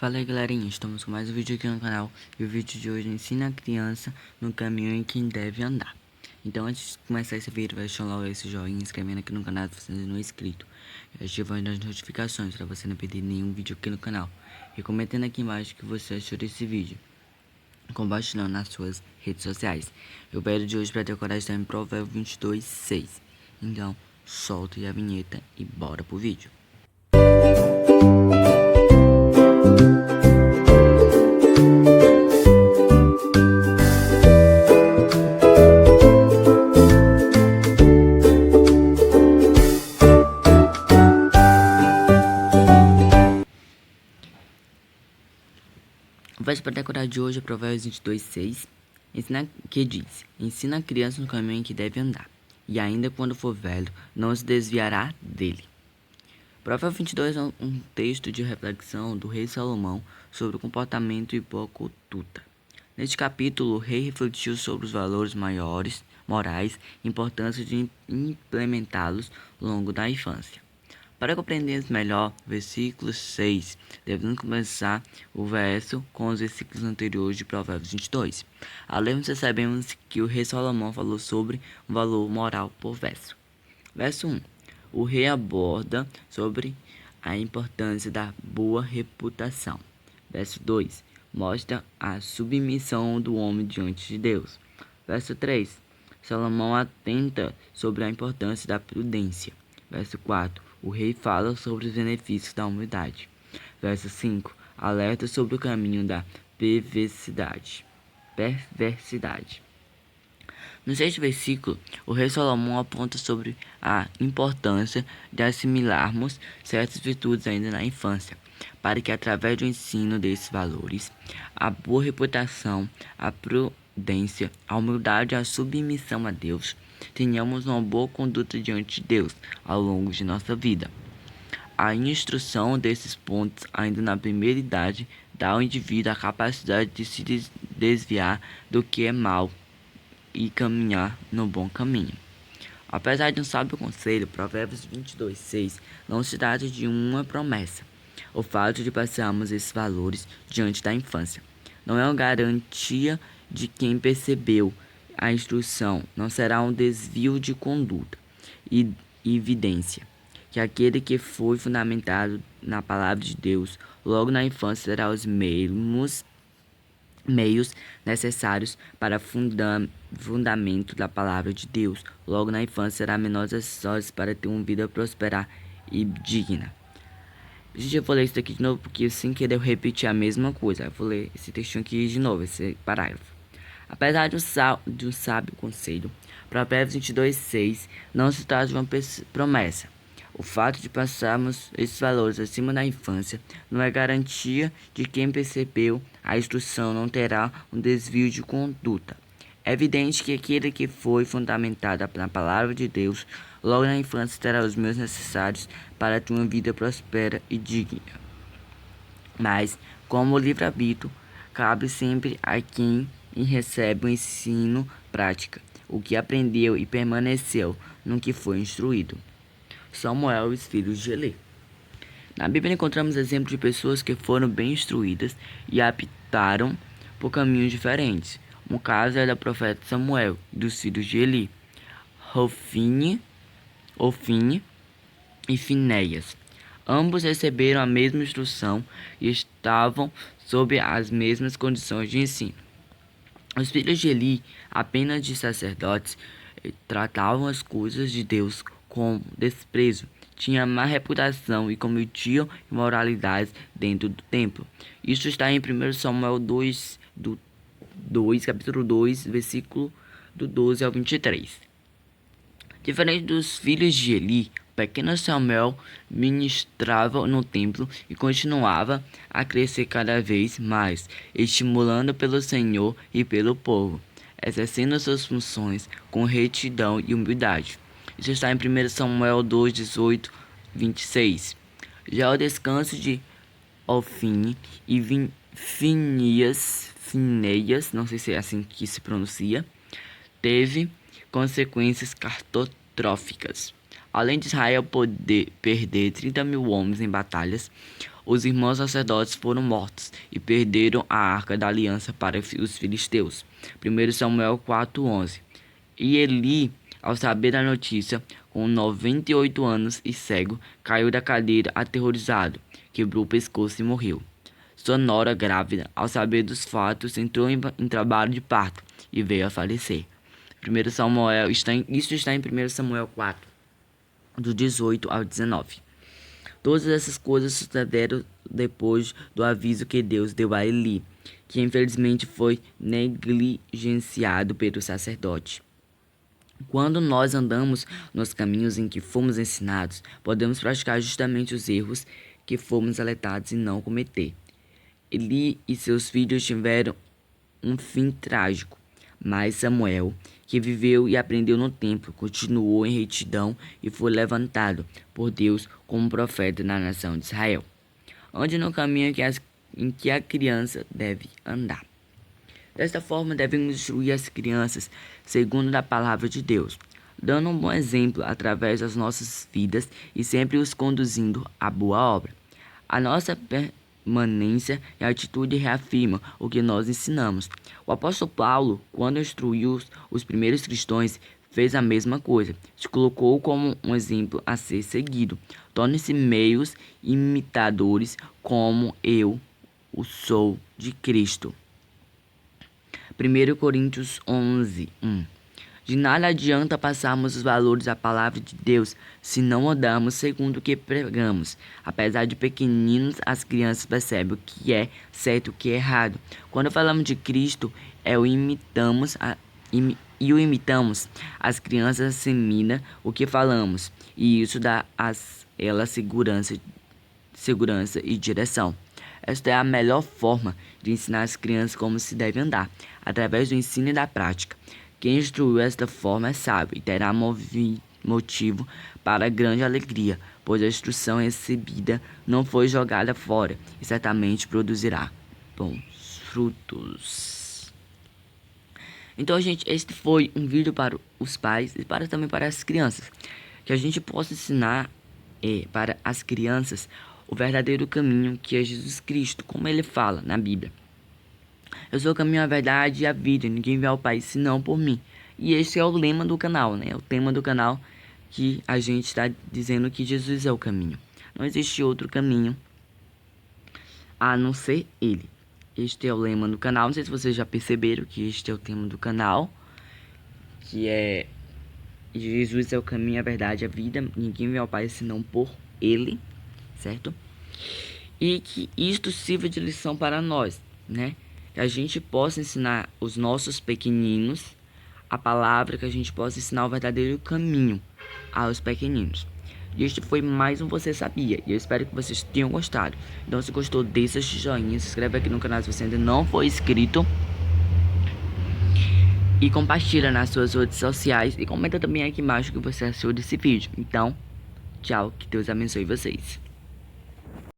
Fala aí galerinha, estamos com mais um vídeo aqui no canal. E o vídeo de hoje ensina a criança no caminho em que deve andar. Então antes de começar esse vídeo, vai deixar logo esse joinha, inscrevendo aqui no canal se você não é inscrito, e ativando as notificações para você não perder nenhum vídeo aqui no canal. E comentando aqui embaixo o que você achou desse vídeo, compartilhando nas suas redes sociais. E o vídeo de hoje para decorar está em Provérbios 22:6. Então solte a vinheta e bora pro vídeo. O verso para decorar de hoje é Provérbios 22:6, que diz: Ensina a criança no caminho em que deve andar, e ainda quando for velho, não se desviará dele. Provérbios 22 é um texto de reflexão do rei Salomão sobre o comportamento e boa conduta. Neste capítulo, o rei refletiu sobre os valores morais e importância de implementá-los ao longo da infância. Para compreendermos melhor o versículo 6, devemos começar o verso com os versículos anteriores de Provérbios 22. Ao lermos, percebemos que o rei Salomão falou sobre um valor moral por verso. Verso 1. O rei aborda sobre a importância da boa reputação. Verso 2. Mostra a submissão do homem diante de Deus. Verso 3. Salomão atenta sobre a importância da prudência. Verso 4. O rei fala sobre os benefícios da humildade. Verso 5. Alerta sobre o caminho da perversidade. No sexto versículo, o rei Salomão aponta sobre a importância de assimilarmos certas virtudes ainda na infância, para que através do ensino desses valores, a boa reputação, a prudência, a humildade e a submissão a Deus, tenhamos uma boa conduta diante de Deus ao longo de nossa vida. A instrução desses pontos ainda na primeira idade dá ao indivíduo a capacidade de se desviar do que é mal e caminhar no bom caminho. Apesar de um sábio conselho, Provérbios 22:6 não se trata de uma promessa. O fato de passarmos esses valores diante da infância não é uma garantia de quem percebeu a instrução, não será um desvio de conduta e evidência que aquele que foi fundamentado na palavra de Deus logo na infância terá os mesmos meios necessários para fundamento da palavra de Deus. Logo na infância será menores acessórios para ter uma vida próspera e digna. Gente, eu vou ler isso aqui de novo porque sem querer eu repeti a mesma coisa. Eu vou ler esse textinho aqui de novo, esse parágrafo. Apesar de um sábio conselho, Provérbios 22:6 não se trata de uma promessa. O fato de passarmos esses valores acima da infância não é garantia de quem percebeu a instrução não terá um desvio de conduta. É evidente que aquele que foi fundamentado na palavra de Deus logo na infância terá os meios necessários para ter uma vida próspera e digna. Mas, como o livre-arbítrio, cabe sempre a quem recebe o ensino prática, o que aprendeu e permaneceu no que foi instruído. Samuel e os filhos de Eli. Na Bíblia encontramos exemplos de pessoas que foram bem instruídas e optaram por caminhos diferentes. Um caso é do profeta Samuel e dos filhos de Eli, Ofni e Finéias. Ambos receberam a mesma instrução e estavam sob as mesmas condições de ensino. Os filhos de Eli, apenas de sacerdotes, tratavam as coisas de Deus com desprezo, tinham má reputação e cometiam imoralidades dentro do templo. Isso está em 1 Samuel 2, capítulo 2, versículo do 12 ao 23. Diferente dos filhos de Eli, o pequeno Samuel ministrava no templo e continuava a crescer cada vez mais, estimulando pelo Senhor e pelo povo, exercendo suas funções com retidão e humildade. Isso está em 1 Samuel 2, 18, 26. Já o descanso de Ofni e Finéias, não sei se é assim que se pronuncia, teve consequências catastróficas. Além de Israel poder perder 30 mil homens em batalhas, os irmãos sacerdotes foram mortos e perderam a arca da aliança para os filisteus. 1 Samuel 4:11. E Eli, ao saber da notícia, com 98 anos e cego, caiu da cadeira aterrorizado, quebrou o pescoço e morreu. Sua nora, grávida, ao saber dos fatos, entrou em trabalho de parto e veio a falecer. 1 Samuel isso está em 1 Samuel 4, do 18 ao 19. Todas essas coisas sucederam depois do aviso que Deus deu a Eli, que infelizmente foi negligenciado pelo sacerdote. Quando nós andamos nos caminhos em que fomos ensinados, podemos praticar justamente os erros que fomos alertados e não cometer. Eli e seus filhos tiveram um fim trágico, mas Samuel, que viveu e aprendeu no templo, continuou em retidão e foi levantado por Deus como profeta na nação de Israel. Ande no caminho em que a criança deve andar. Desta forma, devemos instruir as crianças segundo a palavra de Deus, dando um bom exemplo através das nossas vidas e sempre os conduzindo à boa obra. A nossa permanência e atitude reafirmam o que nós ensinamos. O apóstolo Paulo, quando instruiu os primeiros cristãos, fez a mesma coisa. Se colocou como um exemplo a ser seguido. Torne-se meios imitadores como eu o sou de Cristo. 1 Coríntios 11:1. De nada adianta passarmos os valores da palavra de Deus se não andamos segundo o que pregamos. Apesar de pequeninos, as crianças percebem o que é certo e o que é errado. Quando falamos de Cristo, o imitamos, as crianças assimilem o que falamos, e isso dá a elas segurança e direção. Esta é a melhor forma de ensinar as crianças como se deve andar, através do ensino e da prática. Quem instruiu desta forma é sábio e terá motivo para grande alegria, pois a instrução recebida não foi jogada fora e certamente produzirá bons frutos. Então, gente, este foi um vídeo para os pais e também para as crianças, que a gente possa ensinar para as crianças o verdadeiro caminho, que é Jesus Cristo, como ele fala na Bíblia. Eu sou o caminho, a verdade e a vida. Ninguém vê ao Pai senão por mim. E esse é o lema do canal, né? O tema do canal, que a gente está dizendo que Jesus é o caminho. Não existe outro caminho a não ser ele. Este é o lema do canal. Não sei se vocês já perceberam que este é o tema do canal, que é Jesus é o caminho, a verdade e a vida. Ninguém vê ao Pai senão por ele, certo? E que isto sirva de lição para nós, né? Que a gente possa ensinar os nossos pequeninos a palavra, que a gente possa ensinar o verdadeiro caminho aos pequeninos. E este foi mais um Você Sabia, e eu espero que vocês tenham gostado. Então, se gostou, deixa esse joinha, se inscreve aqui no canal se você ainda não for inscrito, e compartilha nas suas redes sociais, e comenta também aqui embaixo o que você achou desse vídeo. Então, tchau, que Deus abençoe vocês.